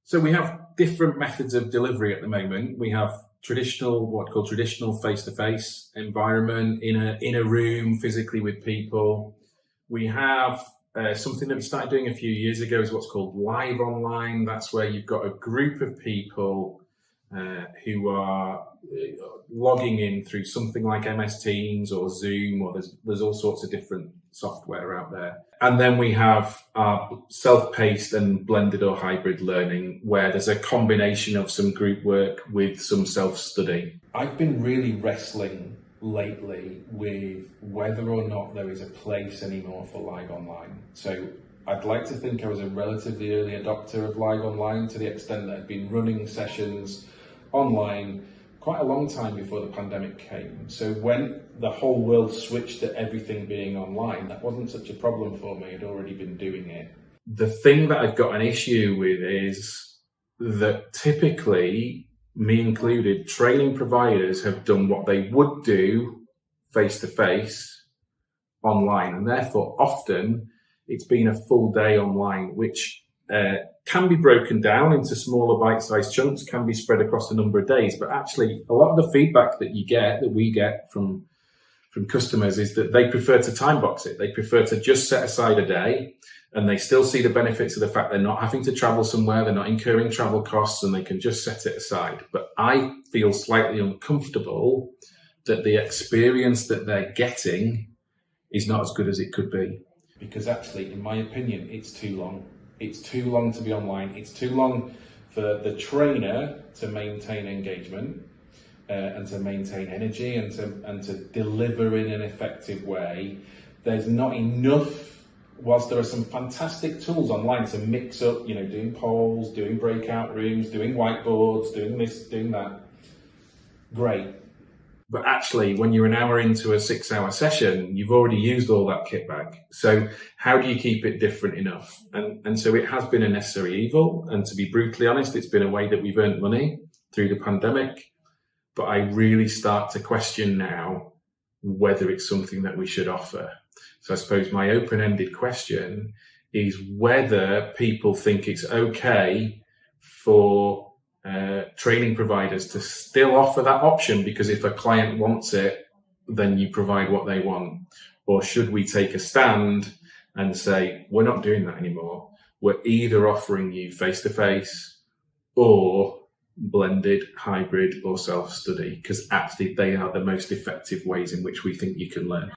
So we have different methods of delivery at the moment. We have traditional face-to-face environment in a room physically with people. We have something that we started doing a few years ago is what's called live online. That's where you've got a group of people who are logging in through something like MS Teams or Zoom, or there's all sorts of different software out there. And then we have our self-paced and blended or hybrid learning, where there's a combination of some group work with some self-study. I've been really wrestling lately with whether or not there is a place anymore for live online. So I'd like to think I was a relatively early adopter of live online, to the extent that I've been running sessions online quite a long time before the pandemic came. So when the whole world switched to everything being online, that wasn't such a problem for me. I'd already been doing it. The thing that I've got an issue with is that typically, me included, training providers have done what they would do face-to-face online, and therefore often it's been a full day online, which can be broken down into smaller bite-sized chunks, can be spread across a number of days. But actually, a lot of the feedback that we get from customers is that they prefer to time box it. They prefer to just set aside a day, and they still see the benefits of the fact they're not having to travel somewhere, they're not incurring travel costs, and they can just set it aside. But I feel slightly uncomfortable that the experience that they're getting is not as good as it could be. Because actually, in my opinion, it's too long. It's too long to be online. It's too long for the trainer to maintain engagement and to maintain energy and to deliver in an effective way. There's not enough, whilst there are some fantastic tools online to mix up, doing polls, doing breakout rooms, doing whiteboards, doing this, doing that. Great. But actually, when you're an hour into a 6-hour session, you've already used all that kit bag. So how do you keep it different enough? And so it has been a necessary evil. And to be brutally honest, it's been a way that we've earned money through the pandemic. But I really start to question now whether it's something that we should offer. So I suppose my open-ended question is whether people think it's okay for training providers to still offer that option, because if a client wants it, then you provide what they want. Or should we take a stand and say, we're not doing that anymore. We're either offering you face-to-face or blended, hybrid, or self-study, because actually they are the most effective ways in which we think you can learn.